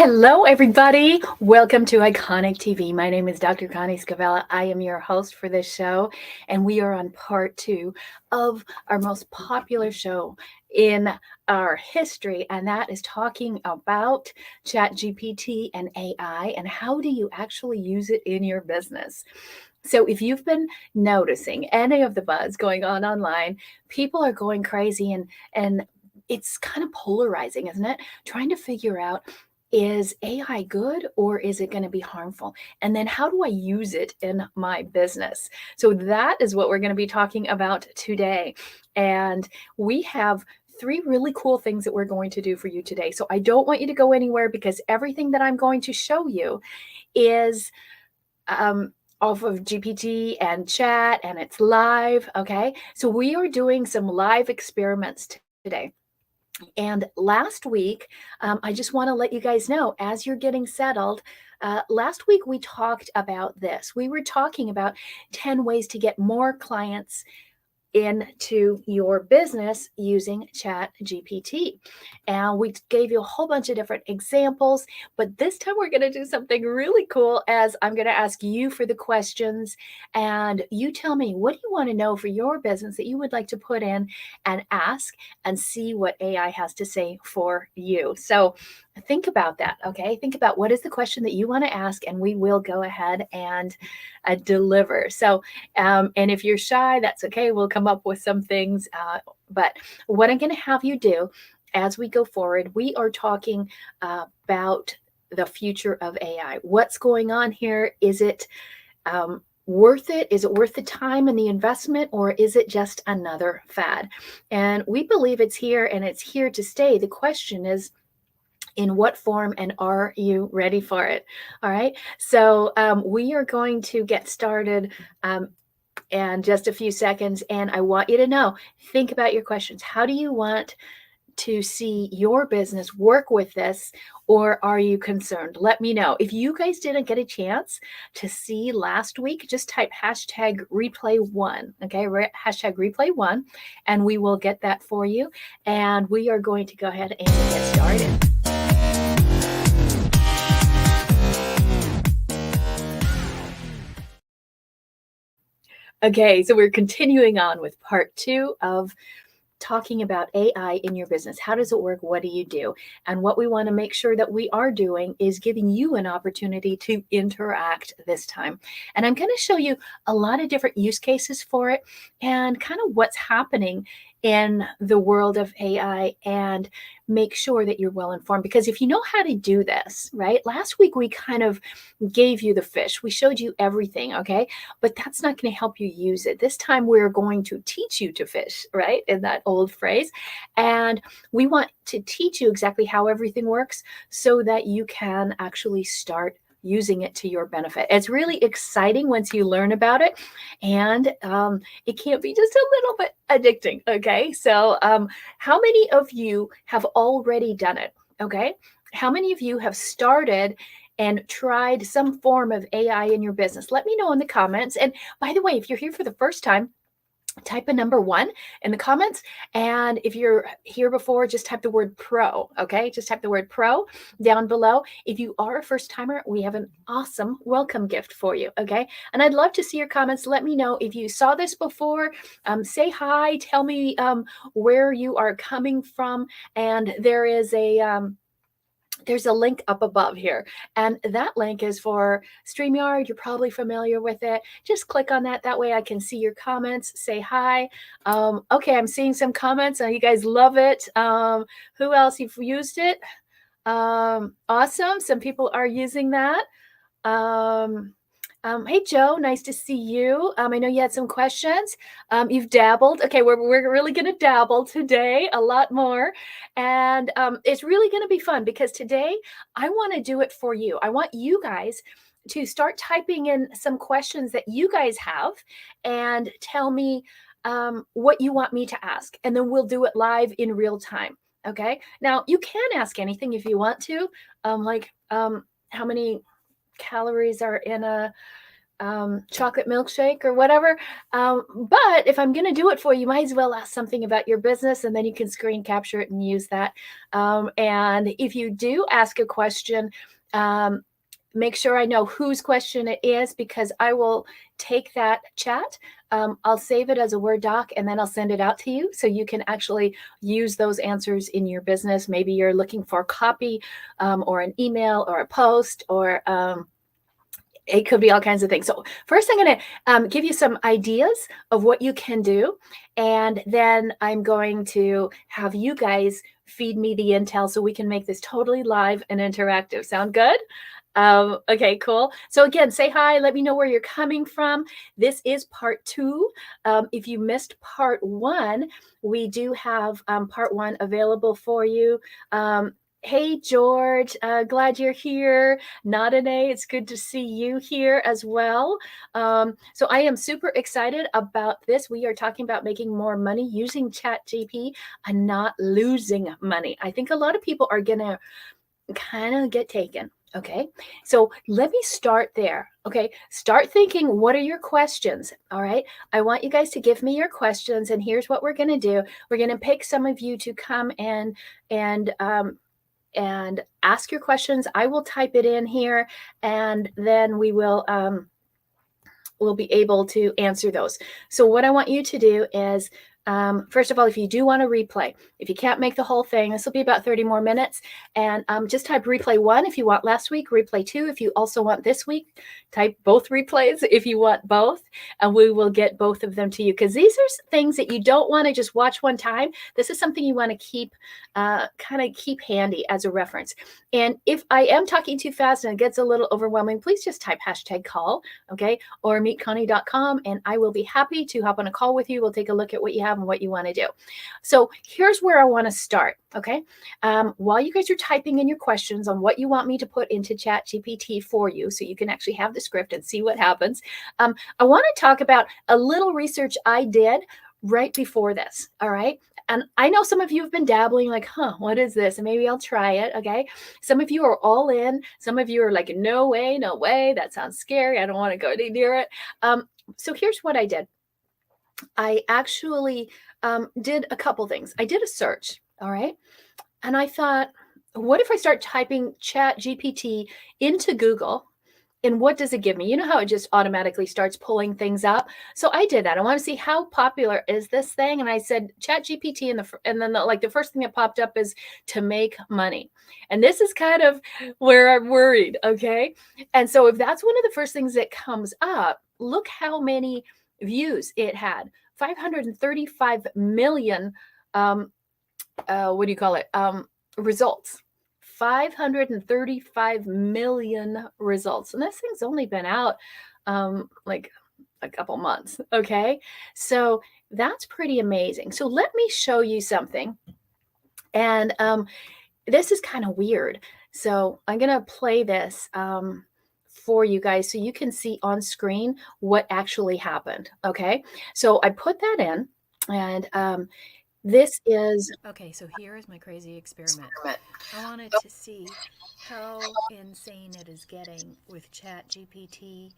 Hello, everybody. Welcome to Iconic TV. My name is Dr. Connie Scavella. I am your host for this show, and we are on part 2 of our most popular show in our history, and that is talking about Chat GPT and AI and how do you actually use it in your business. So, if you've been noticing any of the buzz going on online, people are going crazy and it's kind of polarizing, isn't it? Trying to figure out, is AI good or is it going to be harmful? And then how do I use it in my business? So that is what we're going to be talking about today. And we have 3 really cool things that we're going to do for you today. So I don't want you to go anywhere because everything that I'm going to show you is off of GPT and chat, and it's live. Okay. So we are doing some live experiments today. And last week, I just want to let you guys know as you're getting settled. Last week, we talked about this. We were talking about 10 ways to get more clients into your business using Chat GPT. And we gave you a whole bunch of different examples, but this time we're going to do something really cool as I'm going to ask you for the questions and you tell me, what do you want to know for your business that you would like to put in and ask and see what AI has to say for you. So think about that. Okay. Think about what is the question that you want to ask, and we will go ahead and deliver. So, and if you're shy, that's okay. We'll come up with some things. But what I'm going to have you do as we go forward, we are talking about the future of AI. What's going on here? Is it worth it? Is it worth the time and the investment, or is it just another fad? And we believe it's here and it's here to stay. The question is, in what form, and are you ready for it? All right. So we are going to get started in just a few seconds. And I want you to know, think about your questions. How do you want to see your business work with this, or are you concerned? Let me know. If you guys didn't get a chance to see last week, just type hashtag replay1. Okay. Hashtag replay1, and we will get that for you. And we are going to go ahead and get started. Okay, so we're continuing on with part 2 of talking about AI in your business. How does it work? What do you do? And what we want to make sure that we are doing is giving you an opportunity to interact this time. And I'm going to show you a lot of different use cases for it and kind of what's happening in the world of AI, and make sure that you're well informed. Because if you know how to do this, right? Last week we kind of gave you the fish. We showed you everything, okay? But that's not going to help you use it. This time we're going to teach you to fish, right? In that old phrase. And we want to teach you exactly how everything works so that you can actually start using it to your benefit. It's really exciting once you learn about it, and it can't be just a little bit addicting. Okay, so how many of you have already done it? Okay, how many of you have started and tried some form of AI in your business? Let me know in the comments. And by the way, if you're here for the first time, type a number 1 in the comments. And if you're here before, just type the word pro. Okay, just type the word pro down below. If you are a first timer, we have an awesome welcome gift for you. Okay, and I'd love to see your comments. Let me know if you saw this before. Say hi, tell me where you are coming from. And there's a link up above here, and that link is for StreamYard. You're probably familiar with it. Just click on that. That way I can see your comments. Say hi. Okay, I'm seeing some comments. You guys love it. Who else? You've used it? Awesome. Some people are using that. Hey, Joe, nice to see you. I know you had some questions. You've dabbled. Okay, we're really going to dabble today a lot more. And it's really going to be fun because today I want to do it for you. I want you guys to start typing in some questions that you guys have and tell me what you want me to ask. And then we'll do it live in real time. Okay, now you can ask anything if you want to, how many calories are in a chocolate milkshake or whatever. But if I'm going to do it for you, might as well ask something about your business, and then you can screen capture it and use that. And if you do ask a question, make sure I know whose question it is, because I will take that chat. I'll save it as a Word doc, and then I'll send it out to you so you can actually use those answers in your business. Maybe you're looking for copy, or an email or a post, or it could be all kinds of things. So first I'm going to give you some ideas of what you can do. And then I'm going to have you guys feed me the intel so we can make this totally live and interactive. Sound good? Okay, cool. So again, say hi, let me know where you're coming from. This is part 2. If you missed part 1, we do have part 1 available for you. Hey, George, glad you're here. Nadine, it's good to see you here as well. So I am super excited about this. We are talking about making more money using ChatGPT and not losing money. I think a lot of people are going to kind of get taken. Okay, so let me start there. Okay, start thinking, what are your questions? All right, I want you guys to give me your questions, and here's what we're going to do. We're going to pick some of you to come in and ask your questions. I will type it in here, and then we'll be able to answer those. So what I want you to do is, first of all, if you do want to replay, if you can't make the whole thing, this will be about 30 more minutes, and just type replay 1 if you want last week, replay 2 if you also want this week, type both replays if you want both, and we will get both of them to you, because these are things that you don't want to just watch one time. This is something you want to keep handy as a reference. And if I am talking too fast and it gets a little overwhelming, please just type #call, okay, or meetconnie.com, and I will be happy to hop on a call with you. We'll take a look at what you have and what you want to do. So here's where I want to start, okay? While you guys are typing in your questions on what you want me to put into ChatGPT for you, so you can actually have the script and see what happens, I want to talk about a little research I did right before this, all right? And I know some of you have been dabbling, like, what is this? And maybe I'll try it, okay? Some of you are all in. Some of you are like, no way, no way. That sounds scary. I don't want to go near it. So here's what I did. I actually did a couple things. I did a search, all right? And I thought, what if I start typing Chat GPT into Google? And what does it give me? You know how it just automatically starts pulling things up? So I did that. I want to see how popular is this thing. And I said Chat GPT, and then the first thing that popped up is to make money. And this is kind of where I'm worried, okay? And so if that's one of the first things that comes up, look how many views it had. 535 million what do you call it? Results. 535 million results. And this thing's only been out like a couple months. Okay. So that's pretty amazing. So let me show you something. And this is kind of weird. So I'm going to play this for you guys so you can see on screen what actually happened. Okay. So I put that in, and this is Okay, so here is my crazy experiment. I wanted to see how insane it is getting with Chat GPT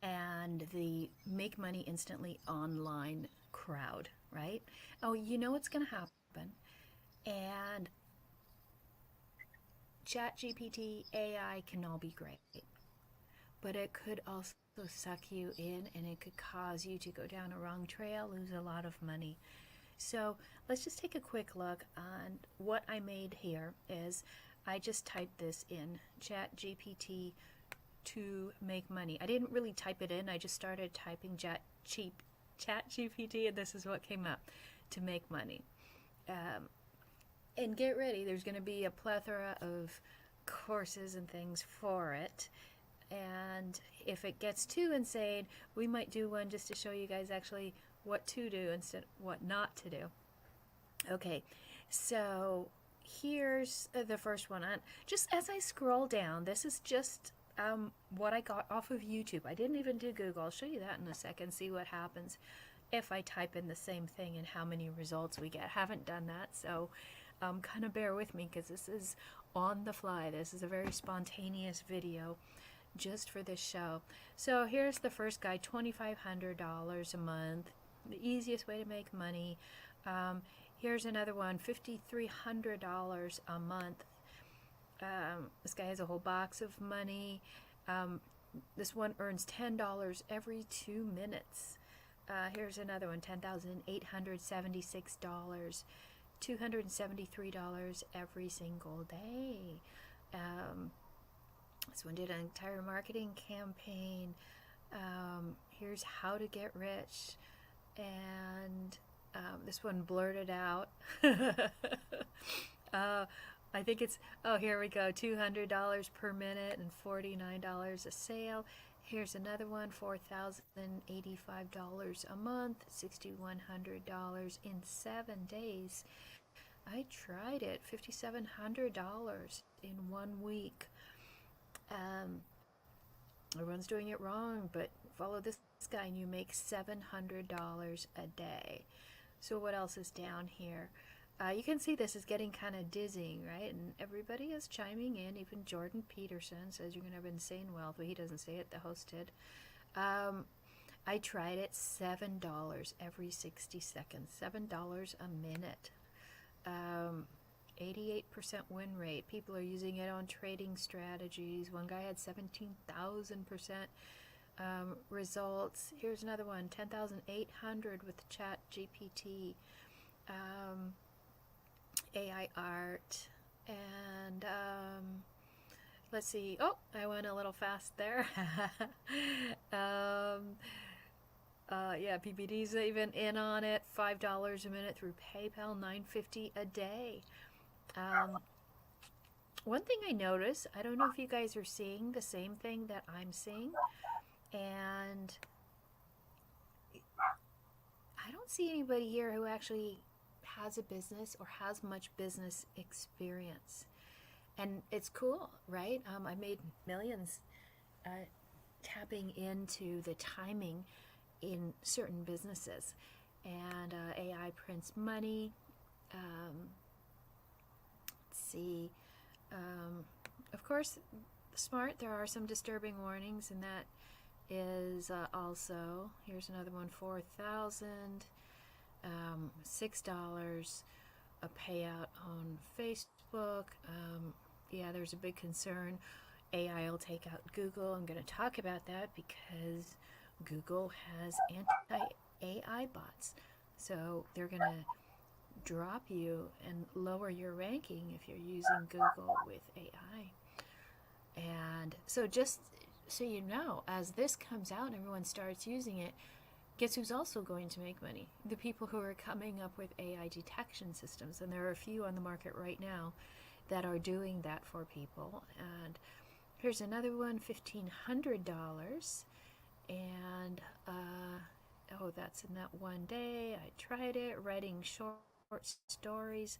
and the make money instantly online crowd, right? Oh, you know what's going to happen. And Chat GPT, AI can all be great, but it could also suck you in and it could cause you to go down a wrong trail, lose a lot of money. So let's just take a quick look on what I made here is I just typed this in Chat GPT to make money. I didn't really type it in. I just started typing Chat GPT, and this is what came up: to make money. And get ready, there's going to be a plethora of courses and things for it. And if it gets too insane, we might do one just to show you guys actually what to do instead of what not to do. Okay, so here's the first one. Just as I scroll down, this is just what I got off of YouTube. I didn't even do Google. I'll show you that in a second, see what happens if I type in the same thing and how many results we get. Haven't done that, so kind of bear with me because this is on the fly. This is a very spontaneous video. just for this show. So here's the first guy, $2,500 a month, the easiest way to make money. Here's another one, $5,300 a month. This guy has a whole box of money. Um, this one earns $10 every 2 minutes. Here's another one, $10,876, $273 every single day. Um, this one did an entire marketing campaign. Here's how to get rich. And this one blurted out. uh, I think it's, oh, here we go, $200 per minute and $49 a sale. Here's another one, $4,085 a month, $6,100 in 7 days. I tried it, $5,700 in 1 week. Um, Everyone's doing it wrong, but follow this guy and you make $700 a day. So, what else is down here? You can see this is getting kind of dizzying, right? And everybody is chiming in. Even Jordan Peterson says you're going to have insane wealth, but he doesn't say it, the host did. I tried it, $7 every 60 seconds, $7 a minute. Um, 88% win rate. People are using it on trading strategies. One guy had 17,000% results. Here's another one, 10,800 with Chat GPT, AI art, and let's see. Oh, I went a little fast there. Yeah, PPD's even in on it. $5 a minute through PayPal, $9.50 a day. Um, One thing I notice, I don't know if you guys are seeing the same thing that I'm seeing, and I don't see anybody here who actually has a business or has much business experience. And it's cool, right? I made millions tapping into the timing in certain businesses. And AI prints money. Um, let's see. Um, of course, smart, there are some disturbing warnings, and that is also, here's another one, 4,000, $6 a payout on Facebook. Yeah, there's a big concern. AI will take out Google. I'm going to talk about that because Google has anti AI bots. So they're going to drop you and lower your ranking if you're using Google with AI. And so, just so you know, as this comes out and everyone starts using it, guess who's also going to make money? The people who are coming up with AI detection systems. And there are a few on the market right now that are doing that for people. And here's another one, $1,500. And, oh, that's in that 1 day. I tried it, writing short stories.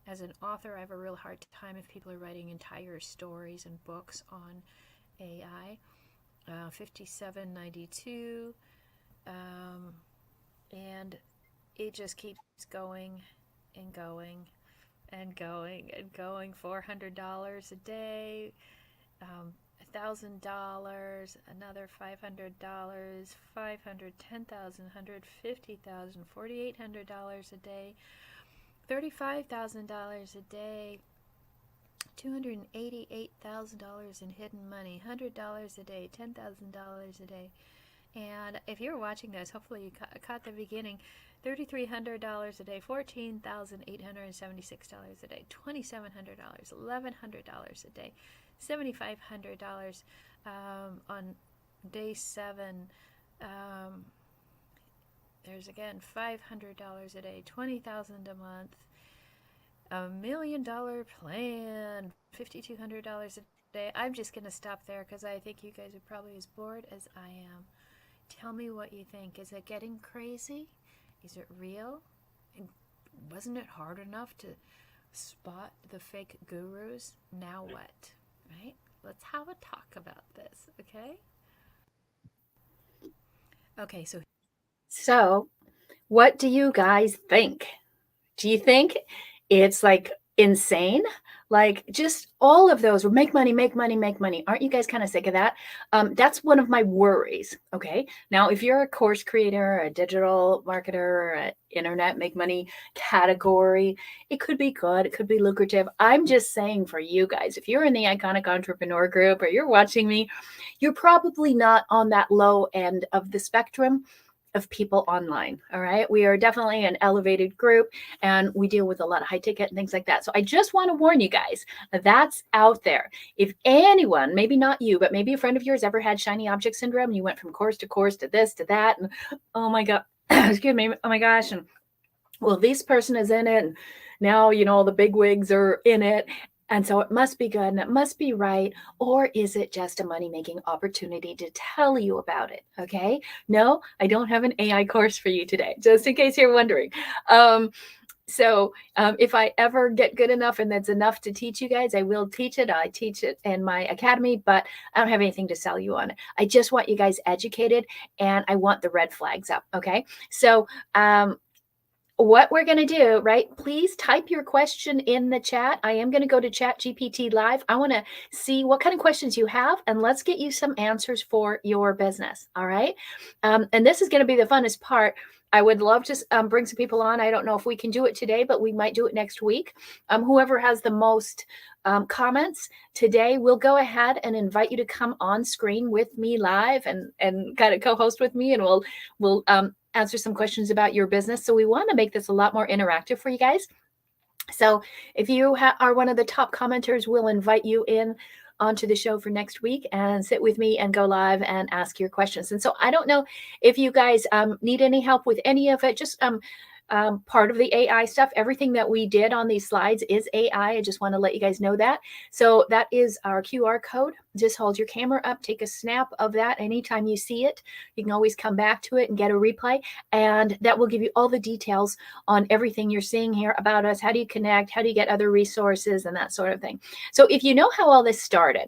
As an author, I have a real hard time if people are writing entire stories and books on AI. 57.92, and it just keeps going and going and going and going. $400 a day, $1,000, another $500, 500, 10,000, 150,000, $4,800 a day, $35,000 a day, $288,000 in hidden money, $100 a day, $10,000 a day. And if you're watching this, hopefully you caught the beginning. $3,300 a day, $14,876 a day, $2,700, $1,100 a day, $7,500 on day 7. There's again $500 a day, $20,000 a month. $1,000,000 plan, $5,200 a day. I'm just going to stop there because I think you guys are probably as bored as I am. Tell me what you think. Is it getting crazy? Is it real? And wasn't it hard enough to spot the fake gurus? Now what? Right? Let's have a talk about this, okay? Okay, so So, what do you guys think? Do you think it's like insane? Like just all of those, or make money, make money, make money. Aren't you guys kind of sick of that? That's one of my worries. Okay. Now, if you're a course creator, a digital marketer, or an internet make money category, it could be good. It could be lucrative. I'm just saying for you guys, if you're in the Iconic Entrepreneur group or you're watching me, you're probably not on that low end of the spectrum of people online. All right. We are definitely an elevated group and we deal with a lot of high ticket and things like that. So I just want to warn you guys that's out there. If anyone, maybe not you, but maybe a friend of yours ever had shiny object syndrome, you went from course to this to that. And oh my God, excuse me. Oh my gosh. And well, this person is in it. And now, all the big wigs are in it. And so it must be good and it must be right. Or is it just a money making opportunity to tell you about it? Okay. No, I don't have an AI course for you today, just in case you're wondering. If I ever get good enough and that's enough to teach you guys, I will teach it. I teach it in my academy, but I don't have anything to sell you on it. I just want you guys educated and I want the red flags up. Okay. So, what we're going to do, right? Please type your question in the chat. I am going to go to Chat GPT live. I want to see what kind of questions you have, and let's get you some answers for your business. All right. And this is going to be the funnest part. I would love to bring some people on. I don't know if we can do it today, but we might do it next week. Whoever has the most comments today, we'll go ahead and invite you to come on screen with me live and kind of co-host with me, and we'll answer some questions about your business. So we want to make this a lot more interactive for you guys. So if you are one of the top commenters, we'll invite you in onto the show for next week and sit with me and go live and ask your questions. And so I don't know if you guys need any help with any of it. Just part of the AI stuff. Everything that we did on these slides is AI. I just want to let you guys know that. So that is our QR code. Just hold your camera up, take a snap of that anytime you see it. You can always come back to it and get a replay. And that will give you all the details on everything you're seeing here about us. How do you connect? How do you get other resources and that sort of thing? So if you know how all this started,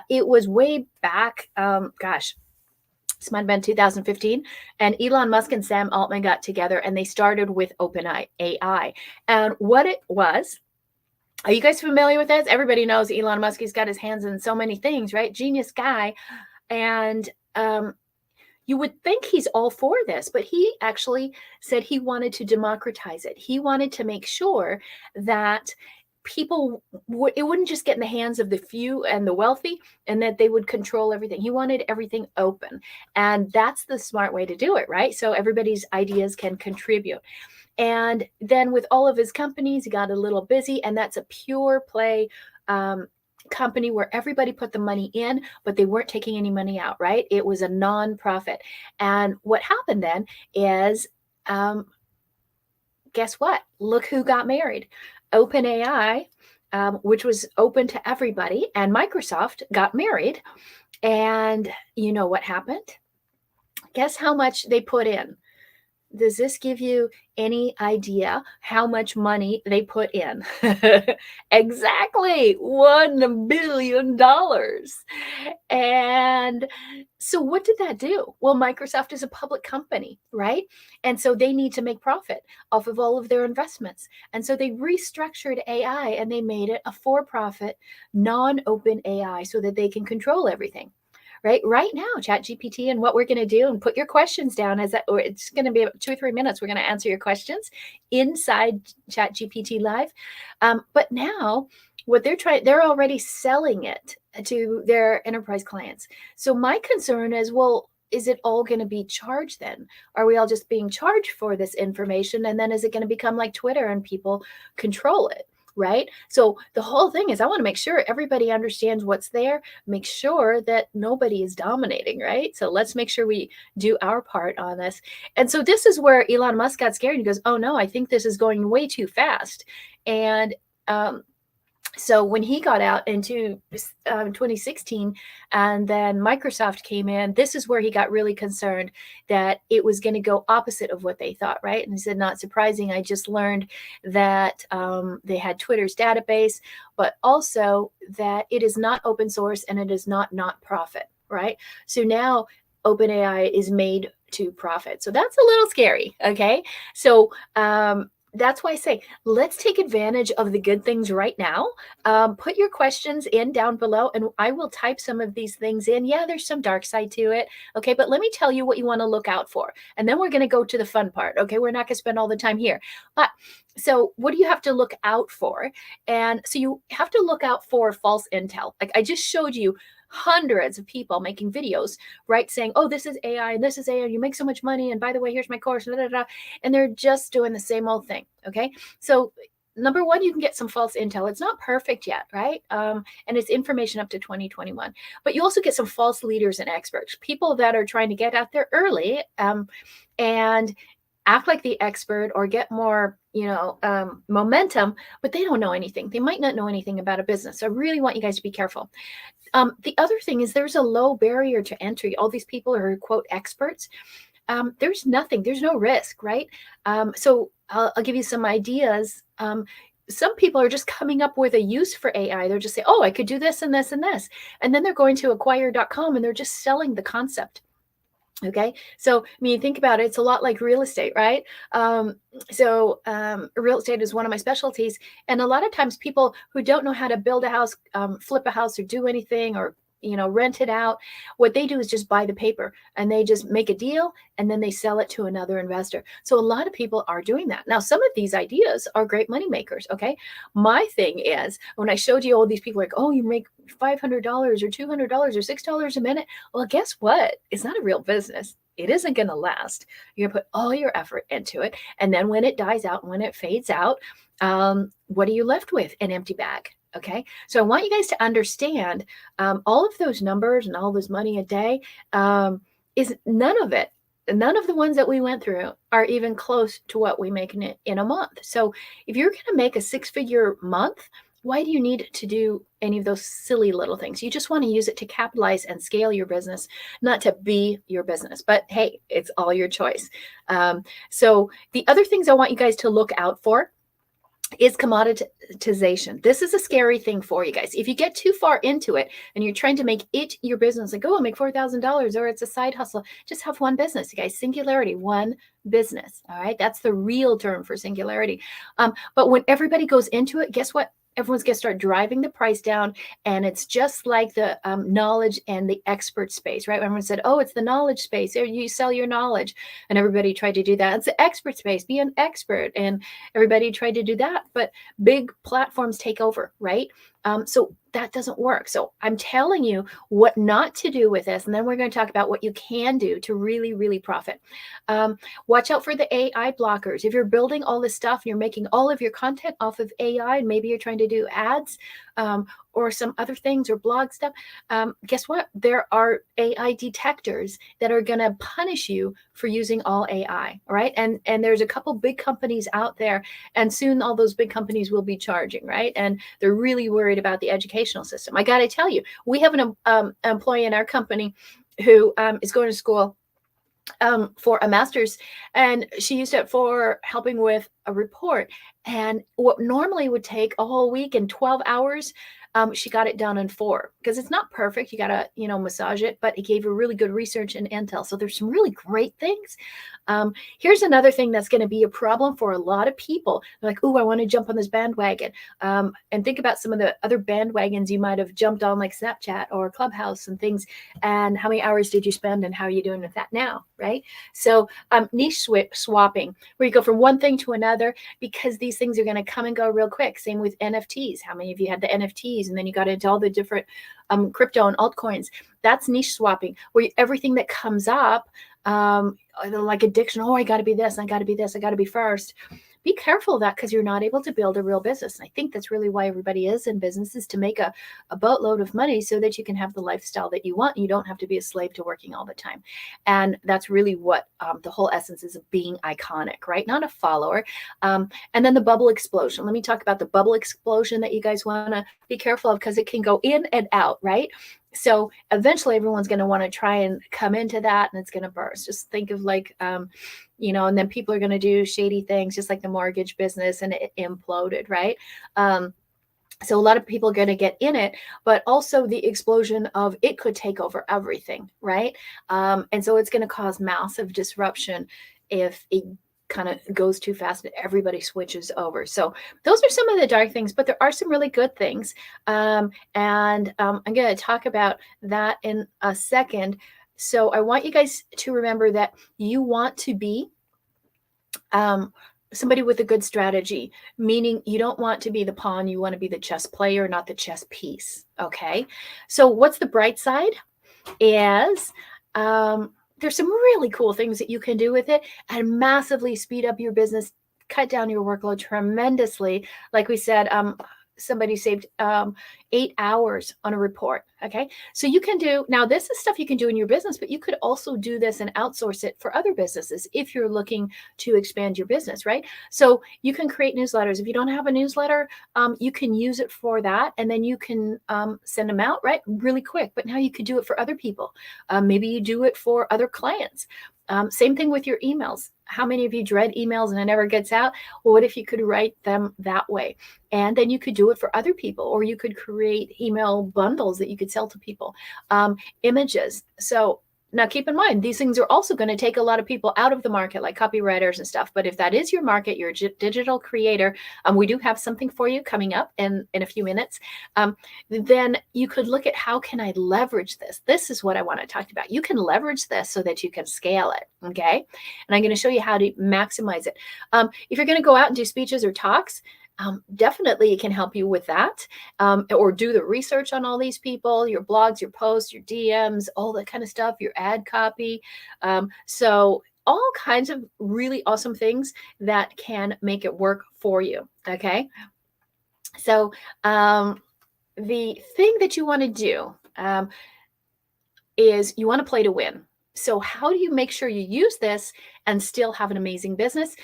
it was way back, this might have been 2015, and Elon Musk and Sam Altman got together and they started with OpenAI. And what it was, are you guys familiar with this? Everybody knows Elon Musk. He's got his hands in so many things, right? Genius guy. And you would think he's all for this, but he actually said he wanted to democratize it. He wanted to make sure that people it wouldn't just get in the hands of the few and the wealthy, and that they would control everything. He wanted everything open, and that's the smart way to do it, right? So everybody's ideas can contribute. And then with all of his companies, he got a little busy, and that's a pure play company where everybody put the money in, but they weren't taking any money out, right? It was a non-profit. And what happened then is, guess what? Look who got married. OpenAI, which was open to everybody, and Microsoft got married. And you know what happened? Guess how much they put in? Does this give you any idea how much money they put in? Exactly, $1 billion. And so what did that do? Well, Microsoft is a public company, right? And so they need to make profit off of all of their investments. And so they restructured AI and they made it a for-profit, non-open AI so that they can control everything. Right now, Chat GPT, and what we're going to do, and put your questions down as that, or it's going to be about 2 or 3 minutes. We're going to answer your questions inside Chat GPT live. But now what they're already selling it to their enterprise clients. So my concern is, well, is it all going to be charged then? Are we all just being charged for this information? And then is it going to become like Twitter and people control it? Right? So the whole thing is, I want to make sure everybody understands what's there, make sure that nobody is dominating, right? So let's make sure we do our part on this. And so this is where Elon Musk got scared. He goes, oh no, I think this is going way too fast. And so when he got out into 2016 and then Microsoft came in, this is where he got really concerned that it was going to go opposite of what they thought, right? And he said, not surprising. I just learned that they had Twitter's database, but also that it is not open source and it is not profit, right? So now OpenAI is made to profit. So that's a little scary, okay? So that's why I say, let's take advantage of the good things right now. Put your questions in down below, and I will type some of these things in. Yeah, there's some dark side to it. Okay, but let me tell you what you want to look out for. And then we're going to go to the fun part. Okay, we're not going to spend all the time here. But so, what do you have to look out for? And so, you have to look out for false intel. Like I just showed you hundreds of people making videos, right? Saying, oh, this is AI and this is AI. You make so much money. And by the way, here's my course. Da, da, da. And they're just doing the same old thing. Okay. So, number one, you can get some false intel. It's not perfect yet, right? And it's information up to 2021. But you also get some false leaders and experts, people that are trying to get out there early and act like the expert or get more momentum, but they don't know anything. They might not know anything about a business. So I really want you guys to be careful. The other thing is there's a low barrier to entry. All these people are quote experts. There's nothing, there's no risk, right? So I'll give you some ideas. Some people are just coming up with a use for AI. They're just saying, oh, I could do this and this and this. And then they're going to acquire.com and they're just selling the concept. Okay. So, I mean, think about it. It's a lot like real estate, right? Real estate is one of my specialties. And a lot of times people who don't know how to build a house, flip a house or do anything or rent it out. What they do is just buy the paper and they just make a deal and then they sell it to another investor. So a lot of people are doing that. Now, some of these ideas are great money makers. Okay. My thing is when I showed you all these people like, oh, you make $500 or $200 or $6 a minute. Well, guess what? It's not a real business. It isn't going to last. You're going to put all your effort into it. And then when it dies out, when it fades out, what are you left with? An empty bag. Okay. So I want you guys to understand all of those numbers and all this money a day is none of it. None of the ones that we went through are even close to what we make in a month. So if you're going to make a 6-figure month, why do you need to do any of those silly little things? You just want to use it to capitalize and scale your business, not to be your business. But hey, it's all your choice. So the other things I want you guys to look out for is commoditization. This is a scary thing for you guys. If you get too far into it and you're trying to make it your business, like, oh, I'll make $4,000 or it's a side hustle, just have one business, you guys. Singularity, one business. All right. That's the real term for singularity. But when everybody goes into it, guess what? Everyone's going to start driving the price down. And it's just like the knowledge and the expert space, right? Everyone said, oh, it's the knowledge space. You sell your knowledge. And everybody tried to do that. It's the expert space. Be an expert. And everybody tried to do that. But big platforms take over, right? So that doesn't work. So I'm telling you what not to do with this. And then we're going to talk about what you can do to really, really profit. Watch out for the AI blockers. If you're building all this stuff and you're making all of your content off of AI, and maybe you're trying to do ads or some other things or blog stuff, guess what? There are AI detectors that are going to punish you for using all AI, right? And there's a couple big companies out there, and soon all those big companies will be charging, right? And they're really worried about the educational system. I got to tell you, we have an employee in our company who is going to school for a master's, and she used it for helping with a report. And what normally would take a whole week and 12 hours, she got it done in 4, because it's not perfect. You got to, massage it, but it gave her really good research and intel. So there's some really great things. Here's another thing that's going to be a problem for a lot of people. They're like, oh, I want to jump on this bandwagon. And think about some of the other bandwagons you might have jumped on, like Snapchat or Clubhouse and things. And how many hours did you spend and how are you doing with that now, right? So niche swapping, where you go from one thing to another, because these things are going to come and go real quick. Same with NFTs. How many of you had the NFTs and then you got into all the different crypto and altcoins? That's niche swapping, where everything that comes up, like addiction, oh, I got to be this, I got to be this, I got to be first. Be careful of that, because you're not able to build a real business. And I think that's really why everybody is in business, is to make a boatload of money so that you can have the lifestyle that you want. You don't have to be a slave to working all the time. And that's really what the whole essence is of being iconic, right? Not a follower. And then the bubble explosion. Let me talk about the bubble explosion that you guys want to be careful of, because it can go in and out, right? So eventually everyone's going to want to try and come into that, and it's going to burst. Just think of like, and then people are going to do shady things, just like the mortgage business, and it imploded, right? So a lot of people are going to get in it, but also the explosion of it could take over everything, right? And so it's going to cause massive disruption if it kind of goes too fast and everybody switches over. So those are some of the dark things, but there are some really good things. I'm going to talk about that in a second. So I want you guys to remember that you want to be somebody with a good strategy, meaning you don't want to be the pawn, you want to be the chess player, not the chess piece. Okay. So what's the bright side? Is there's some really cool things that you can do with it and massively speed up your business, cut down your workload tremendously. Like we said, somebody saved 8 hours on a report. Okay. So you can do now, this is stuff you can do in your business, but you could also do this and outsource it for other businesses if you're looking to expand your business, right? So you can create newsletters. If you don't have a newsletter, you can use it for that, and then you can send them out, right? Really quick. But now you could do it for other people. Maybe you do it for other clients. Same thing with your emails. How many of you dread emails and it never gets out? Well, what if you could write them that way? And then you could do it for other people, or you could create email bundles that you could sell to people. Images. So now keep in mind, these things are also going to take a lot of people out of the market, like copywriters and stuff. But if that is your market, you're a digital creator, we do have something for you coming up in a few minutes. Then you could look at, how can I leverage this? This is what I want to talk about. You can leverage this so that you can scale it. Okay. And I'm going to show you how to maximize it. If you're going to go out and do speeches or talks, definitely it can help you with that, or do the research on all these people, your blogs, your posts, your DMs, all that kind of stuff, your ad copy. So all kinds of really awesome things that can make it work for you. Okay. So the thing that you want to do is you want to play to win. So how do you make sure you use this and still have an amazing business?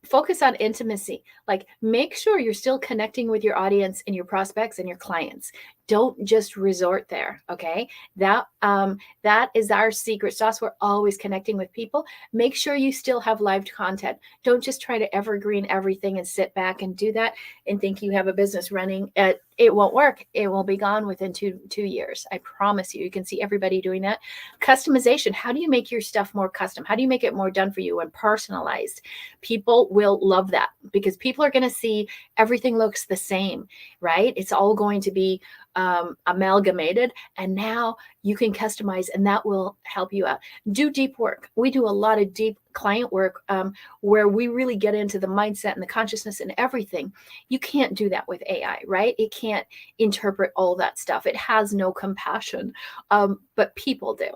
Focus on intimacy. Like, make sure you're still connecting with your audience and your prospects and your clients. Don't just resort there. Okay. That is our secret sauce. We're always connecting with people. Make sure you still have live content. Don't just try to evergreen everything and sit back and do that and think you have a business running. It won't work. It will be gone within two years. I promise you. You can see everybody doing that. Customization. How do you make your stuff more custom? How do you make it more done for you and personalized? People will love that, because people are going to see everything looks the same, right? It's all going to be amalgamated, and now you can customize, and that will help you out. Do deep work. We do a lot of deep client work where we really get into the mindset and the consciousness and everything. You can't do that with AI, right? It can't interpret all that stuff. It has no compassion, but people do.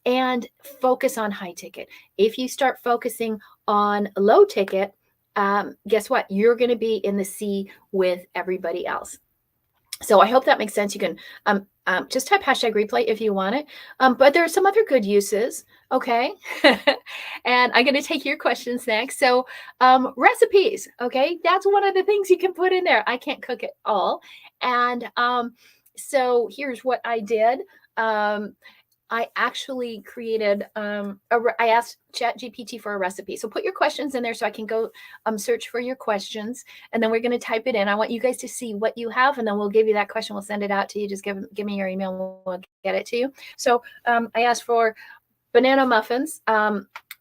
And focus on high ticket. If you start focusing on low ticket, guess what? You're going to be in the sea with everybody else. So I hope that makes sense. You can just type #replay if you want it. But there are some other good uses. Okay. And I'm going to take your questions next. So recipes. Okay. That's one of the things you can put in there. I can't cook it all. And so here's what I did. I actually created, I asked Chat GPT for a recipe. So put your questions in there so I can go search for your questions. And then we're going to type it in. I want you guys to see what you have, and then we'll give you that question. We'll send it out to you. Just give me your email and we'll get it to you. So I asked for banana muffins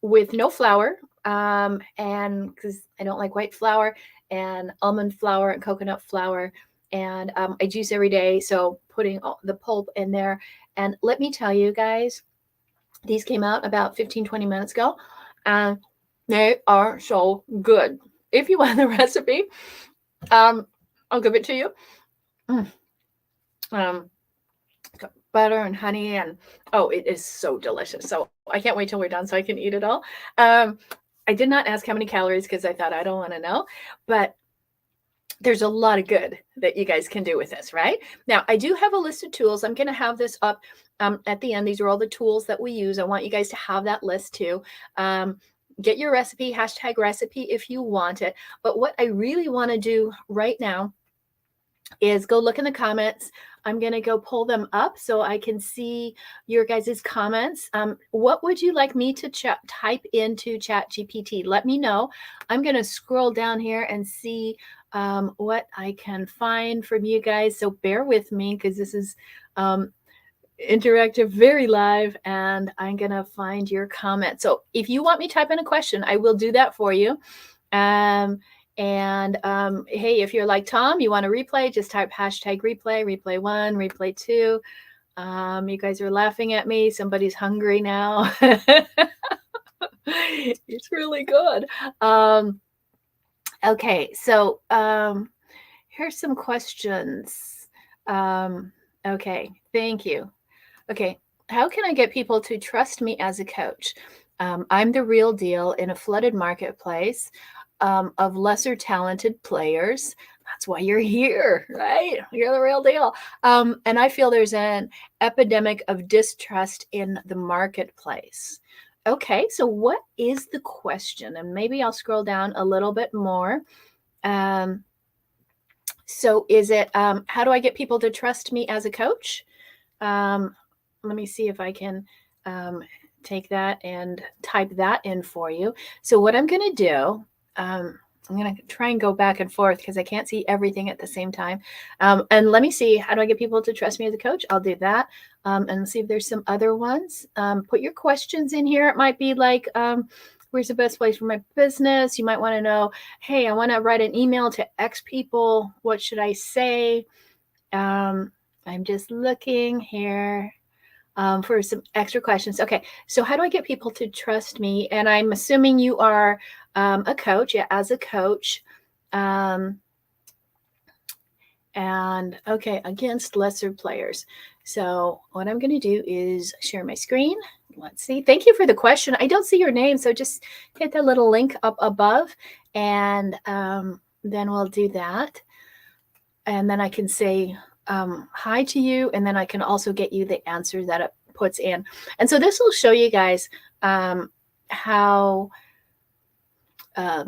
with no flour, and because I don't like white flour, and almond flour and coconut flour. And I juice every day, so putting the pulp in there. And let me tell you guys, these came out about 15-20 minutes ago, and they are so good. If you want the recipe, I'll give it to you. Butter and honey, and it is so delicious. So I can't wait till we're done so I can eat it all. I did not ask how many calories because I thought I don't want to know, but there's a lot of good that you guys can do with this, right? Now, I do have a list of tools. I'm going to have this up at the end. These are all the tools that we use. I want you guys to have that list too. Get your recipe, #recipe if you want it. But what I really want to do right now is go look in the comments. I'm going to go pull them up so I can see your guys' comments. What would you like me to type into Chat GPT? Let me know. I'm going to scroll down here and see what I can find from you guys. So bear with me, because this is interactive, very live, and I'm gonna find your comment. So if you want me to type in a question, I will do that for you. Hey, if you're like Tom, you want to replay, just type hashtag replay, replay 1, replay 2. You guys are laughing at me. Somebody's hungry now. It's really good. Okay, so here's some questions. Okay, thank you. Okay, how can I get people to trust me as a coach? I'm the real deal in a flooded marketplace of lesser talented players. That's why you're here, right? You're the real deal. And I feel there's an epidemic of distrust in the marketplace. Okay, so what is the question? And maybe I'll scroll down a little bit more. So is it how do I get people to trust me as a coach? Let me see if I can take that and type that in for you. So what I'm going to do, I'm going to try and go back and forth because I can't see everything at the same time. And let me see, how do I get people to trust me as a coach? I'll do that. And see if there's some other ones. Put your questions in here. It might be like, where's the best place for my business? You might want to know, hey, I want to write an email to X people. What should I say? I'm just looking here for some extra questions. Okay, so how do I get people to trust me? And I'm assuming you are a coach. Yeah, as a coach. And okay, against lesser players. So what I'm going to do is share my screen. Let's see. Thank you for the question. I don't see your name, so just hit the little link up above, and then we'll do that. And then I can say hi to you, and then I can also get you the answer that it puts in. And so this will show you guys how, let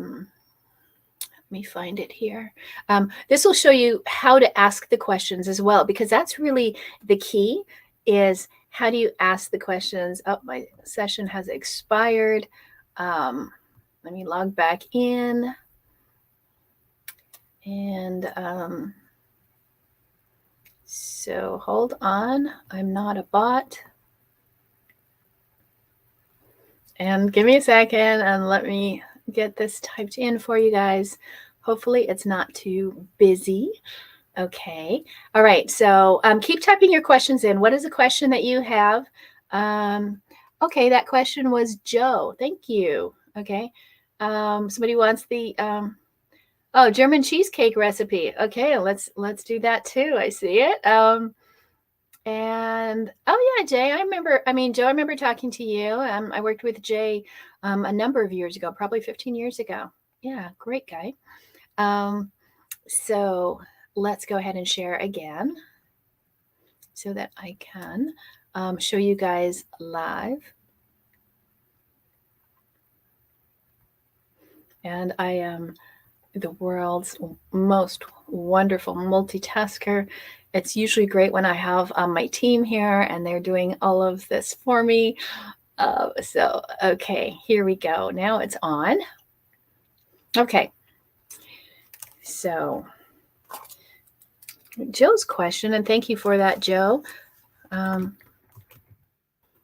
me find it here. This will show you how to ask the questions as well, because that's really the key, is how do you ask the questions? Oh, my session has expired. Let me log back in. And so hold on, I'm not a bot. And give me a second and let me get this typed in for you guys. Hopefully it's not too busy. Okay. All right. So keep typing your questions in. What is the question that you have? Okay, that question was Joe. Thank you. Okay. Somebody wants the German cheesecake recipe. Okay, let's do that too. I see it. And oh yeah, Jay, Joe, I remember talking to you. I worked with Jay a number of years ago, probably 15 years ago. Yeah, great guy. So let's go ahead and share again so that I can show you guys live. And I am the world's most wonderful multitasker. It's usually great when I have my team here and they're doing all of this for me. Okay, here we go. Now it's on. Okay. So Joe's question, and thank you for that, Joe.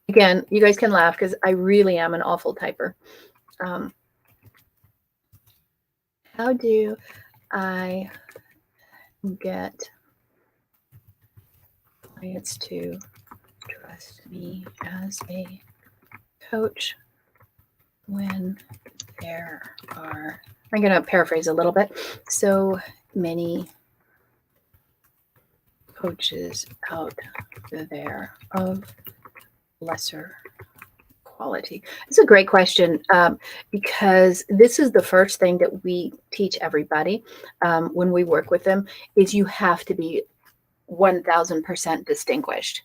Again, you guys can laugh because I really am an awful typer. How do I get clients to trust me as a coach when there are, I'm going to paraphrase a little bit, so many coaches out there of lesser quality? It's a great question because this is the first thing that we teach everybody when we work with them, is you have to be 1000% distinguished.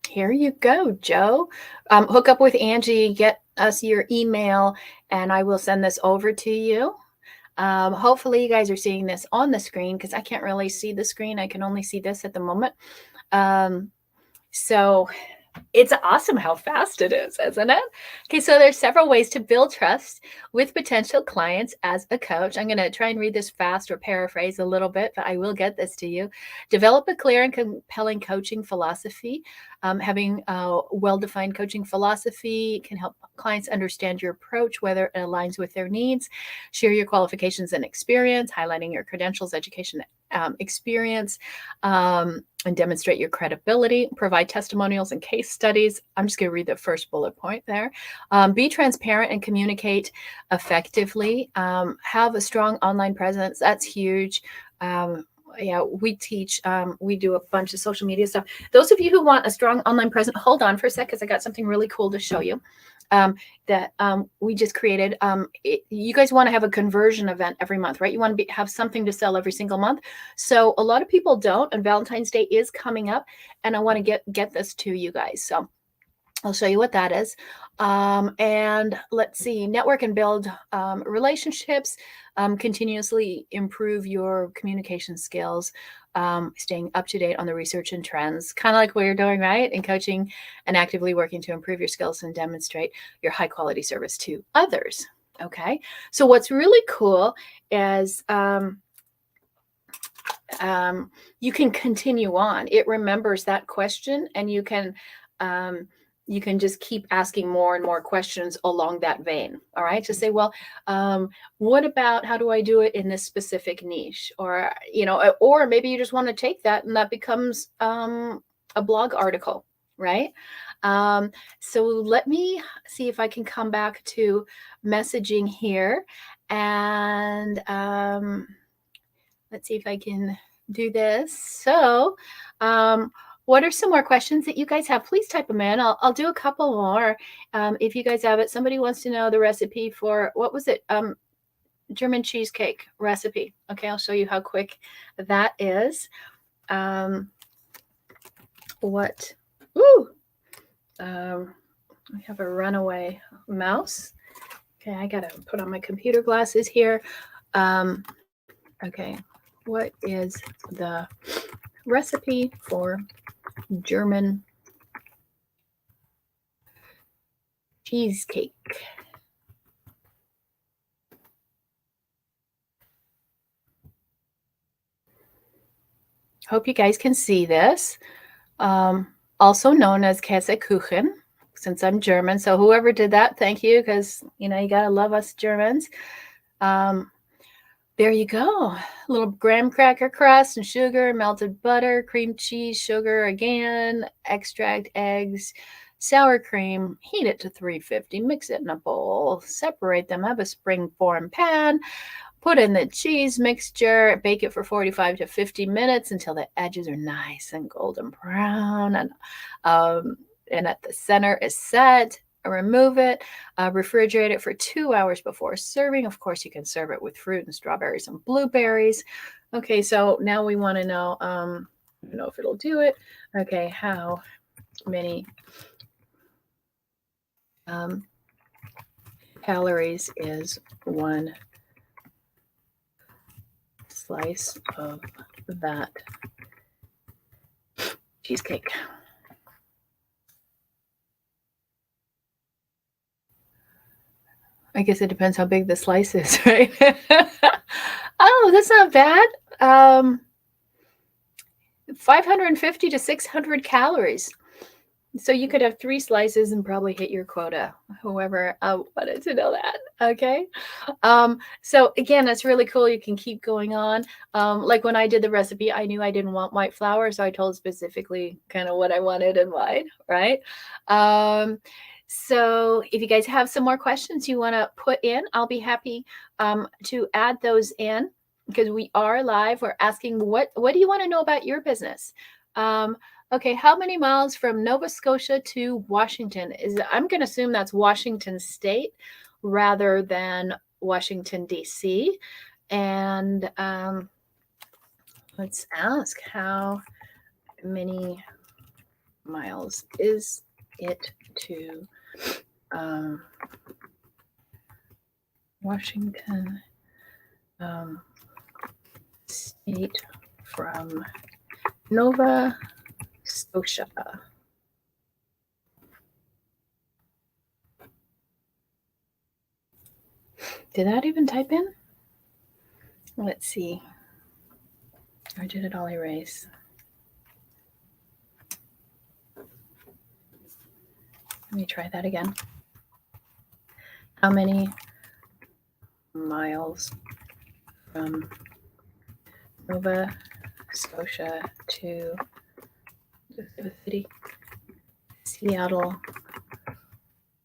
Here you go, Joe. Hook up with Angie, get us your email, and I will send this over to you. Hopefully you guys are seeing this on the screen because I can't really see the screen. I can only see this at the moment. So It's awesome how fast it is, isn't it? Okay, so there's several ways to build trust with potential clients as a coach. I'm going to try and read this fast or paraphrase a little bit, but I will get this to you. Develop a clear and compelling coaching philosophy. Having a well-defined coaching philosophy can help clients understand your approach, whether it aligns with their needs. Share your qualifications and experience, highlighting your credentials, education, experience, and demonstrate your credibility. Provide testimonials and case studies. I'm just going to read the first bullet point there. Be transparent and communicate effectively. Have a strong online presence. That's huge. Yeah, we teach, we do a bunch of social media stuff. Those of you who want a strong online presence, hold on for a sec, because I got something really cool to show you. That we just created. You guys want to have a conversion event every month, right? You want to have something to sell every single month. So a lot of people don't, and Valentine's Day is coming up, and I want to get this to you guys. So I'll show you what that is. And let's see, network and build relationships, continuously improve your communication skills, staying up to date on the research and trends, kind of like what you're doing, right? In coaching, and actively working to improve your skills and demonstrate your high quality service to others. Okay. So what's really cool is you can continue on. It remembers that question, and you can just keep asking more and more questions along that vein. All right. To say, well, what about how do I do it in this specific niche? Or, or maybe you just want to take that and that becomes a blog article, right? So let me see if I can come back to messaging here, and let's see if I can do this. So, what are some more questions that you guys have? Please type them in. I'll do a couple more if you guys have it. Somebody wants to know the recipe for, what was it? German cheesecake recipe. Okay, I'll show you how quick that is. We have a runaway mouse. Okay, I gotta put on my computer glasses here. Okay, what is the recipe for German cheesecake? Hope you guys can see this. Also known as Käsekuchen, since I'm German. So whoever did that, thank you, because you gotta love us Germans. There you go. A little graham cracker crust and sugar, melted butter, cream cheese, sugar again, extract, eggs, sour cream. Heat it to 350. Mix it in a bowl. Separate them. Have a spring-form pan. Put in the cheese mixture. Bake it for 45 to 50 minutes until the edges are nice and golden brown. And at the center is set. Remove it, refrigerate it for 2 hours before serving. Of course, you can serve it with fruit and strawberries and blueberries. Okay, so now we want to know, if it'll do it. Okay, how many calories is one slice of that cheesecake? I guess it depends how big the slice is, right? Oh, that's not bad. 550 to 600 calories. So you could have 3 slices and probably hit your quota. Whoever wanted to know that. Okay. So again, that's really cool. You can keep going on. Like when I did the recipe, I knew I didn't want white flour, so I told specifically kind of what I wanted and why, right? So if you guys have some more questions you want to put in, I'll be happy to add those in, because we are live. We're asking, what do you want to know about your business? Okay, how many miles from Nova Scotia to Washington? I'm going to assume that's Washington State rather than Washington, D.C. And let's ask, how many miles is it to Washington State from Nova Scotia? Did that even type in? Let's see. Or did it all erase? Let me try that again. How many miles from Nova Scotia to the city? Seattle,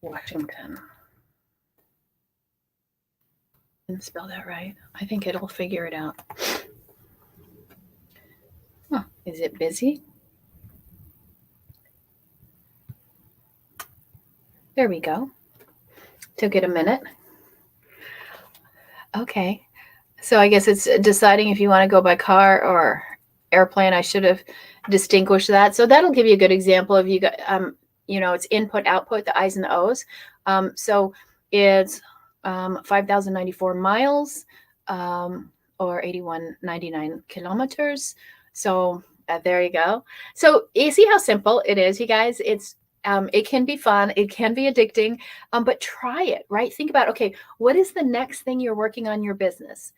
Washington. Didn't spell that right. I think it'll figure it out. Huh. Is it busy? There we go. Took it a minute. Okay. So I guess it's deciding if you want to go by car or airplane. I should have distinguished that. So that'll give you a good example of you got, it's input, output, the I's and the O's. So it's 5,094 miles or 8199 kilometers. So there you go. So you see how simple it is, you guys. It can be fun. It can be addicting, but try it, right? Think about, okay, what is the next thing you're working on your business?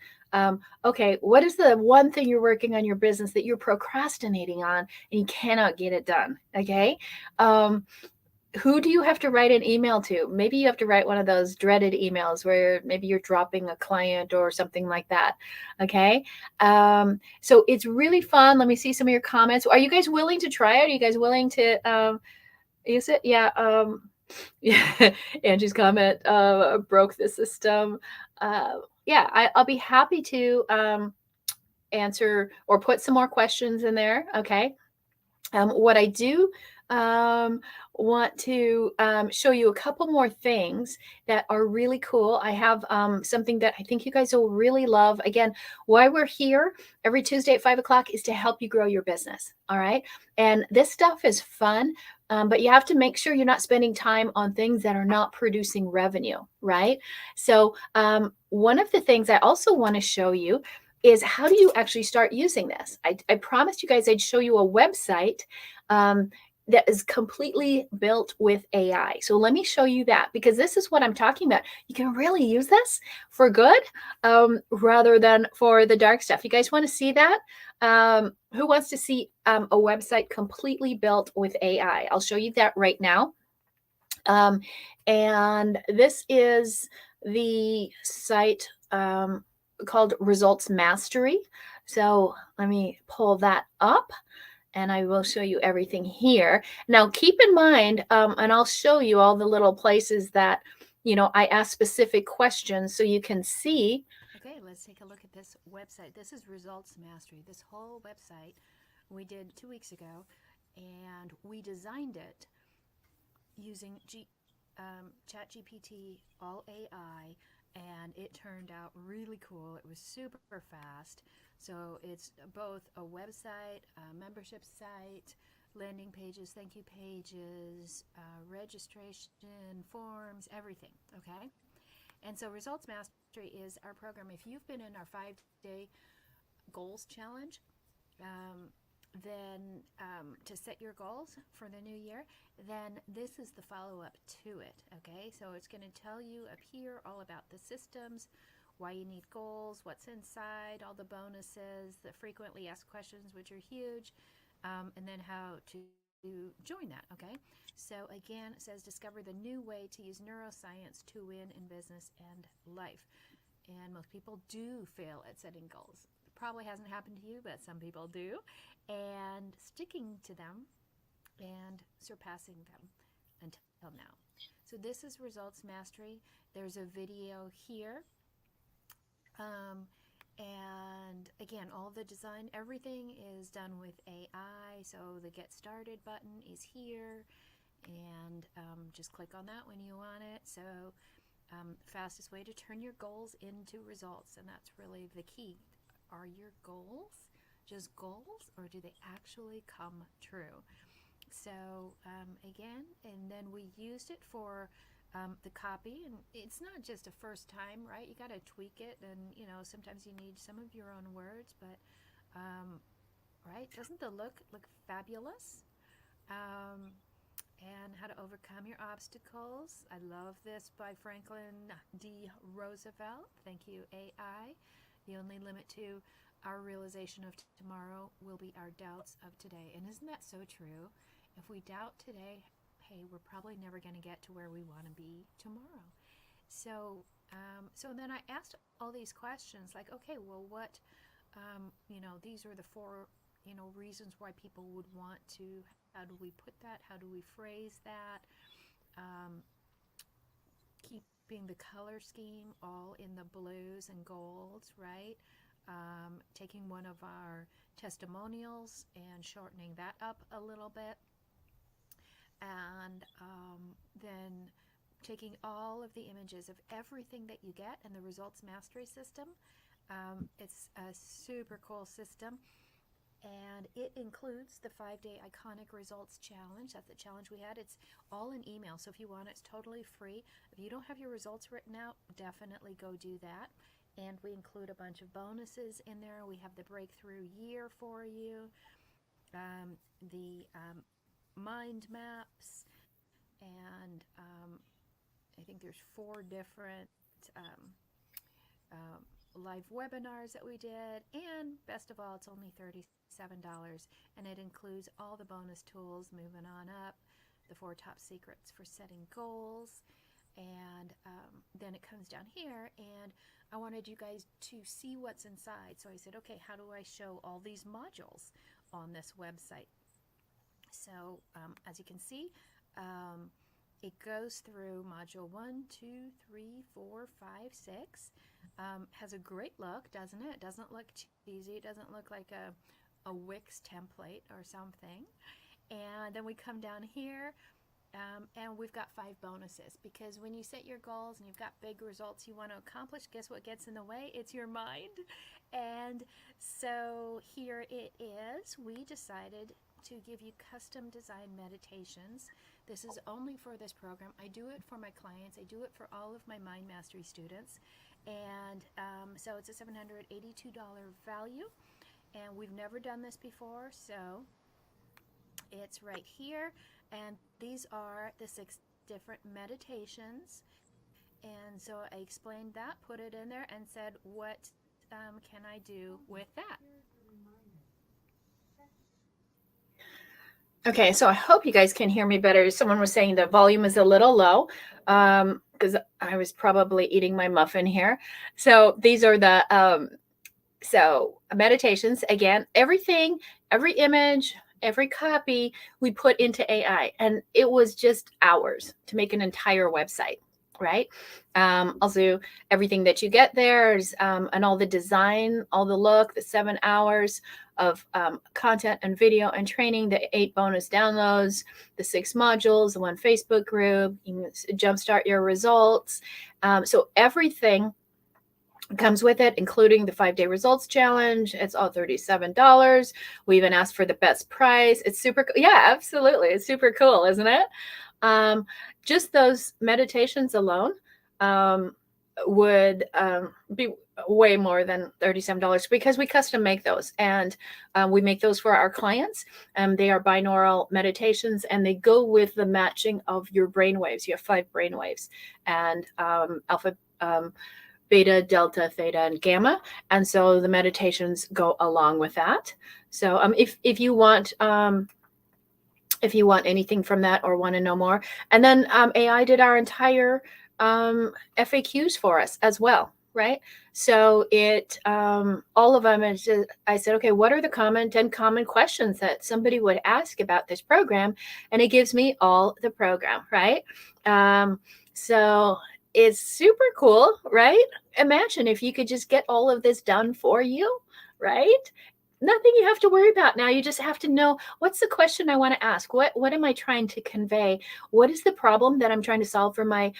Okay, what is the one thing you're working on your business that you're procrastinating on and you cannot get it done? Okay. Um, who do you have to write an email to? Maybe you have to write one of those dreaded emails where maybe you're dropping a client or something like that. Okay. So it's really fun. Let me see some of your comments. Are you guys willing to try it? Are you guys willing to use it? Yeah. Yeah. Angie's comment broke the system. Yeah, I'll be happy to answer or put some more questions in there. Okay. What I do um, want to show you a couple more things that are really cool. I have something that I think you guys will really love. Again, why we're here every Tuesday at 5 o'clock is to help you grow your business. All right. And this stuff is fun. But you have to make sure you're not spending time on things that are not producing revenue, right? So, one of the things I also want to show you is how do you actually start using this? I promised you guys I'd show you a website um, that is completely built with AI. So let me show you that because this is what I'm talking about. You can really use this for good rather than for the dark stuff. You guys want to see that? Who wants to see a website completely built with AI? I'll show you that right now. And this is the site called Results Mastery. So let me pull that up and I will show you everything here. Now, keep in mind, and I'll show you all the little places that, I ask specific questions so you can see. Okay, let's take a look at this website. This is Results Mastery. This whole website we did 2 weeks ago, and we designed it using Chat GPT, all AI, and it turned out really cool. It was super fast. So it's both a website, a membership site, landing pages, thank you pages, registration, forms, everything. Okay. And so Results Mastery is our program. If you've been in our 5-day goals challenge, um, then to set your goals for the new year, then this is the follow up to it. Okay, so it's going to tell you up here all about the systems, why you need goals, what's inside, all the bonuses, the frequently asked questions, which are huge, and then how to join that. Okay, so again, it says discover the new way to use neuroscience to win in business and life. And most people do fail at setting goals. It probably hasn't happened to you, but some people do. And sticking to them and surpassing them until now. So this is Results Mastery. There's a video here. Um, and again, all the design, everything is done with AI. So the Get Started button is here. And just click on that when you want it. So fastest way to turn your goals into results, and that's really the key. Are your goals just goals, or do they actually come true? So again, and then we used it for the copy, and it's not just a first time, right? You got to tweak it, and sometimes you need some of your own words, but right, doesn't the look fabulous? and how to overcome your obstacles. I love this by Franklin D. Roosevelt. Thank you, AI. The only limit to our realization of tomorrow will be our doubts of today. And isn't that so true? If we doubt today, hey, we're probably never going to get to where we want to be tomorrow. So then I asked all these questions like, okay, well, these are the four, reasons why people would want to. How do we put that? How do we phrase that? Um, Keeping the color scheme all in the blues and golds, right? Taking one of our testimonials and shortening that up a little bit. And then taking all of the images of everything that you get in the results mastery system. It's a super cool system, and it includes the 5-day iconic results challenge. That's the challenge we had. It's all in email, so if you want it, it's totally free. If you don't have your results written out, definitely go do that. And we include a bunch of bonuses in there. We have the breakthrough year for you, the mind maps, and I think there's 4 different um, live webinars that we did. And best of all, it's only $37, and it includes all the bonus tools moving on up, the 4 top secrets for setting goals. And then it comes down here, and I wanted you guys to see what's inside. So I said, okay, how do I show all these modules on this website? So as you can see, it goes through module 1, 2, 3, 4, 5, 6. Has a great look, doesn't it? It doesn't look cheesy. It doesn't look like a Wix template or something. And then we come down here, and we've got 5 bonuses, because when you set your goals and you've got big results you want to accomplish, guess what gets in the way? It's your mind. And so here it is. We decided to give you custom design meditations. This is only for this program. I do it for my clients. I do it for all of my Mind Mastery students. And so it's a $782 value. And we've never done this before, so it's right here. And these are the 6 different meditations. And so I explained that, put it in there, and said, what can I do with that? Okay, so I hope you guys can hear me better. Someone was saying the volume is a little low because I was probably eating my muffin here. So these are the meditations. Again, everything, every image, every copy we put into AI, and it was just hours to make an entire website. Right. Also, everything that you get there is, and all the design, all the look, the 7 hours of content and video and training, the 8 bonus downloads, the 6 modules, the 1 Facebook group, you can jumpstart your results. So everything comes with it, including the 5-day results challenge. It's all $37. We even asked for the best price. It's super. Yeah, absolutely. It's super cool, isn't it? Just those meditations alone would be way more than $37, because we custom make those, and we make those for our clients. They are binaural meditations, and they go with the matching of your brain waves. You have 5 brain waves, and alpha, beta, delta, theta, and gamma. And so the meditations go along with that. So if you want anything from that or want to know more. And then AI did our entire FAQs for us as well, right? So all of them, I said, okay, what are the 10 common questions that somebody would ask about this program? And it gives me all the program, right? So it's super cool, right? Imagine if you could just get all of this done for you, right? Nothing you have to worry about now. You just have to know, what's the question I want to ask? What am I trying to convey? What is the problem that I'm trying to solve for my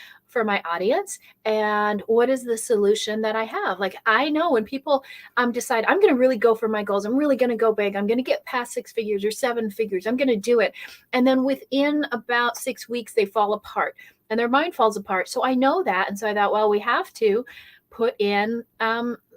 audience? And what is the solution that I have? Like, I know when people decide, I'm going to really go for my goals, I'm really going to go big, I'm going to get past 6 figures or 7 figures, I'm going to do it. And then within about 6 weeks, they fall apart and their mind falls apart. So I know that. And so I thought, well, we have to put in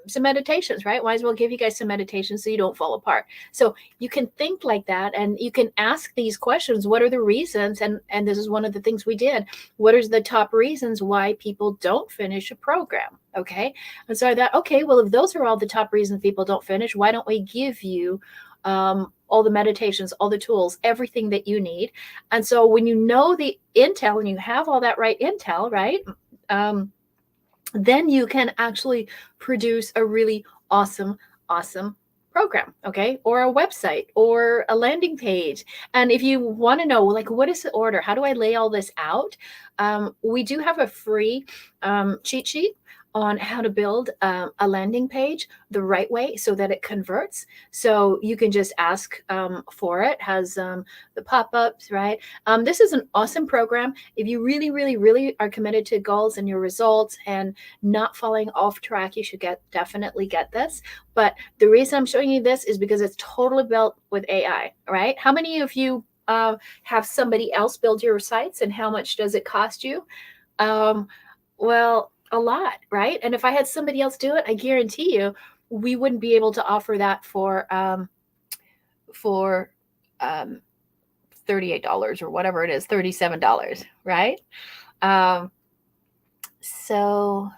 some meditations, right? Might as well give you guys some meditations so you don't fall apart. So you can think like that, and you can ask these questions. What are the reasons? And this is one of the things we did. What are the top reasons why people don't finish a program? Okay. And so I thought, okay, well, if those are all the top reasons people don't finish, why don't we give you all the meditations, all the tools, everything that you need? And so when you know the intel and you have all that right intel, right? Then you can actually produce a really awesome program, okay, or a website or a landing page. And if you want to know, like, what is the order, how do I lay all this out, we do have a free cheat sheet on how to build a landing page the right way so that it converts. So you can just ask for it. Has the pop-ups, right? This is an awesome program if you really are committed to goals and your results and not falling off track. You should definitely get this. But the reason I'm showing you this is because it's totally built with AI, right? How many of you have somebody else build your sites, and how much does it cost you? Well, a lot, right? And if I had somebody else do it, I guarantee you we wouldn't be able to offer that for um, $38 or whatever it is, $37, right? Um, so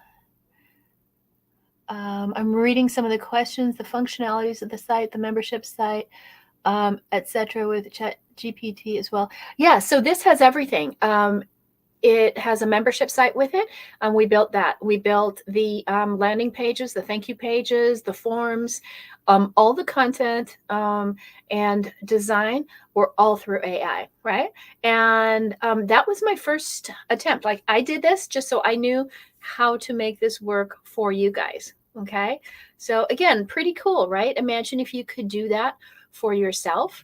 I'm reading some of the questions, the functionalities of the site, the membership site, etc. with Chat GPT as well. Yeah, so this has everything. It has a membership site with it. We built that. We built the landing pages, the thank you pages, the forms, all the content and design were all through AI, right? And that was my first attempt. Like, I did this just so I knew how to make this work for you guys. Okay. So again, pretty cool, right? Imagine if you could do that for yourself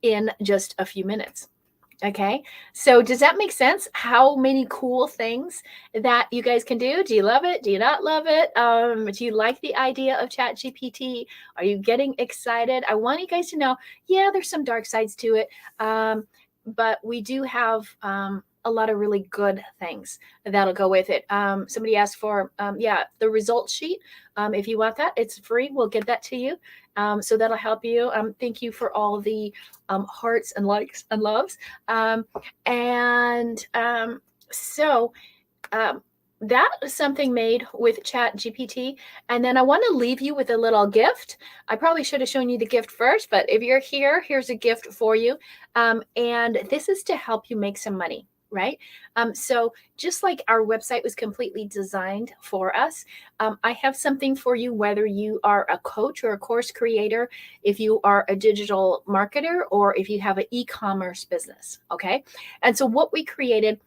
in just a few minutes. Okay. So does that make sense? How many cool things that you guys can do? Do you love it? Do you not love it? Do you like the idea of Chat GPT? Are you getting excited? I want you guys to know, yeah, there's some dark sides to it. But we do have a lot of really good things that'll go with it. Somebody asked for, yeah, the results sheet. If you want that, it's free. We'll get that to you. So that'll help you. Thank you for all the hearts and likes and loves. And so that is something made with Chat GPT. And then I want to leave you with a little gift. I probably should have shown you the gift first, but if you're here, here's a gift for you. And this is to help you make some money, right? So just like our website was completely designed for us, I have something for you, whether you are a coach or a course creator, if you are a digital marketer, or if you have an e-commerce business, okay? And so what we created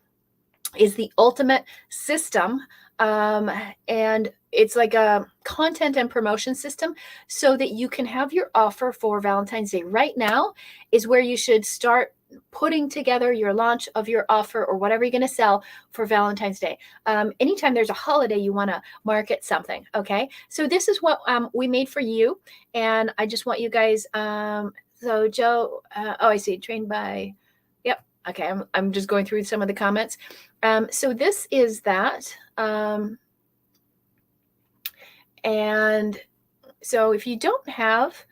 is the ultimate system. And it's like a content and promotion system so that you can have your offer for Valentine's Day. Right now is where you should start putting together your launch of your offer or whatever you're going to sell for Valentine's Day. Anytime there's a holiday, you want to market something. Okay. So this is what we made for you. And I just want you guys. So Joe, oh, I see. Trained by, yep. Okay. I'm just going through some of the comments. So this is that. And so if you don't have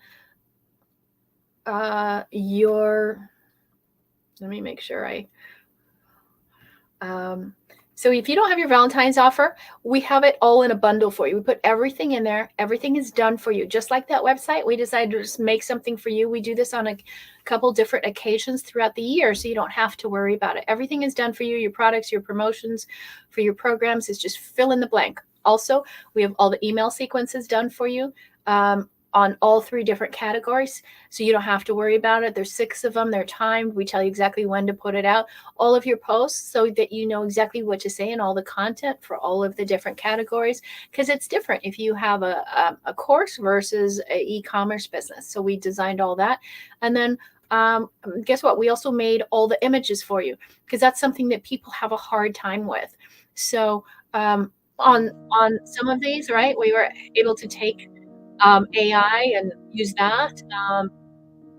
your, let me make sure so if you don't have your Valentine's offer, we have it all in a bundle for you. We put everything in there. Everything is done for you. Just like that website, we decided to just make something for you. We do this on a couple different occasions throughout the year, so you don't have to worry about it. Everything is done for you. Your products, your promotions, for your programs is just fill in the blank. Also, we have all the email sequences done for you. On all 3 different categories. So you don't have to worry about it. There's 6 of them. They're timed. We tell you exactly when to put it out. All of your posts so that you know exactly what to say and all the content for all of the different categories, because it's different if you have a course versus an e-commerce business. So we designed all that. And then guess what? We also made all the images for you, because that's something that people have a hard time with. So on some of these, right, we were able to take AI and use that.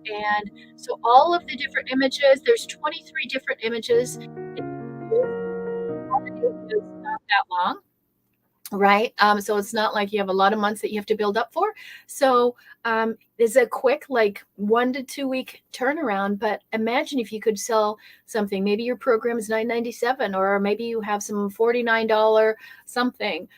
And so all of the different images, there's 23 different images. All the data is not that long. right? So it's not like you have a lot of months that you have to build up for. So it's a quick, like 1 to 2 week turnaround. But imagine if you could sell something. Maybe your program is $9.97, or maybe you have some $49 something.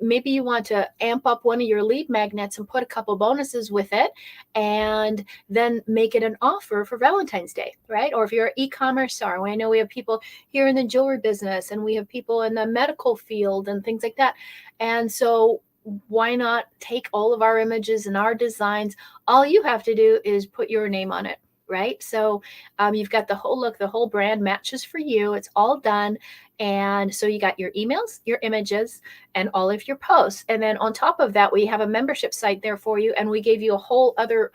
Maybe you want to amp up one of your lead magnets and put a couple bonuses with it, and then make it an offer for Valentine's Day, right? Or if you're an e-commerce star, I know we have people here in the jewelry business, and we have people in the medical field and things like that. And so why not take all of our images and our designs? All you have to do is put your name on it, right? So you've got the whole look, the whole brand matches for you. It's all done. And so you got your emails, your images, and all of your posts. And then on top of that, we have a membership site there for you. And we gave you a whole other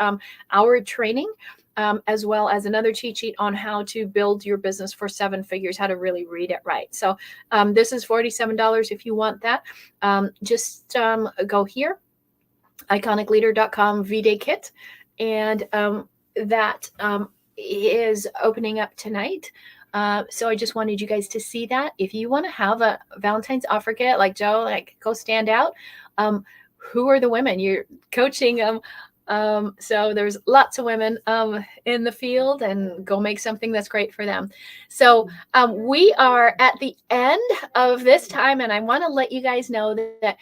hour training, as well as another cheat sheet on how to build your business for 7 figures, how to really read it right. So this is $47 if you want that. Just go here, iconicleader.com VDay Kit, and that is opening up tonight. So I just wanted you guys to see that. If you want to have a Valentine's offer kit like Joe, like go stand out. Who are the women you're coaching? So there's lots of women in the field, and go make something that's great for them. So we are at the end of this time, and I want to let you guys know that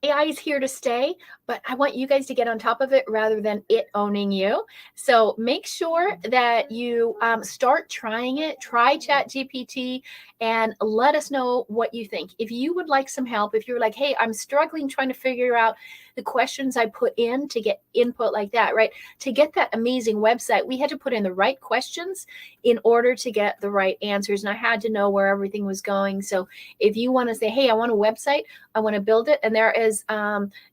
AI is here to stay, but I want you guys to get on top of it rather than it owning you. So make sure that you start trying it. Try Chat GPT and let us know what you think. If you would like some help, if you're like, hey, I'm struggling trying to figure out the questions I put in to get input like that, right? To get that amazing website, we had to put in the right questions in order to get the right answers. And I had to know where everything was going. So if you want to say, hey, I want a website, I want to build it, and there is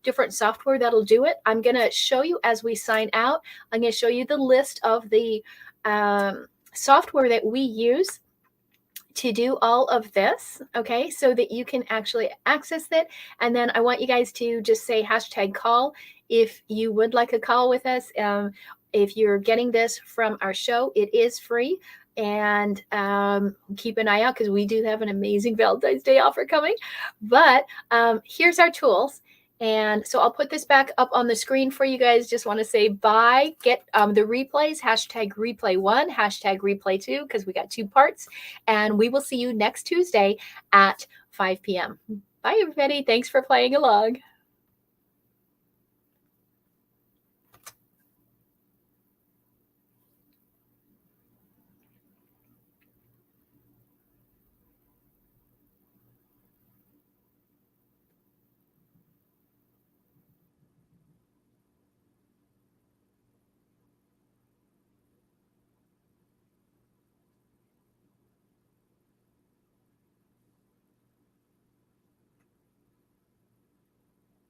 different software that'll do it. I'm going to show you as we sign out. I'm going to show you the list of the software that we use to do all of this, okay, so that you can actually access it. And then I want you guys to just say #call if you would like a call with us. If you're getting this from our show, it is free. And keep an eye out, because we do have an amazing Valentine's Day offer coming. But here's our tools. And so I'll put this back up on the screen for you guys. Just want to say bye. Get the replays, #replay1, #replay2, because we got 2 parts. And we will see you next Tuesday at 5 p.m. Bye, everybody. Thanks for playing along.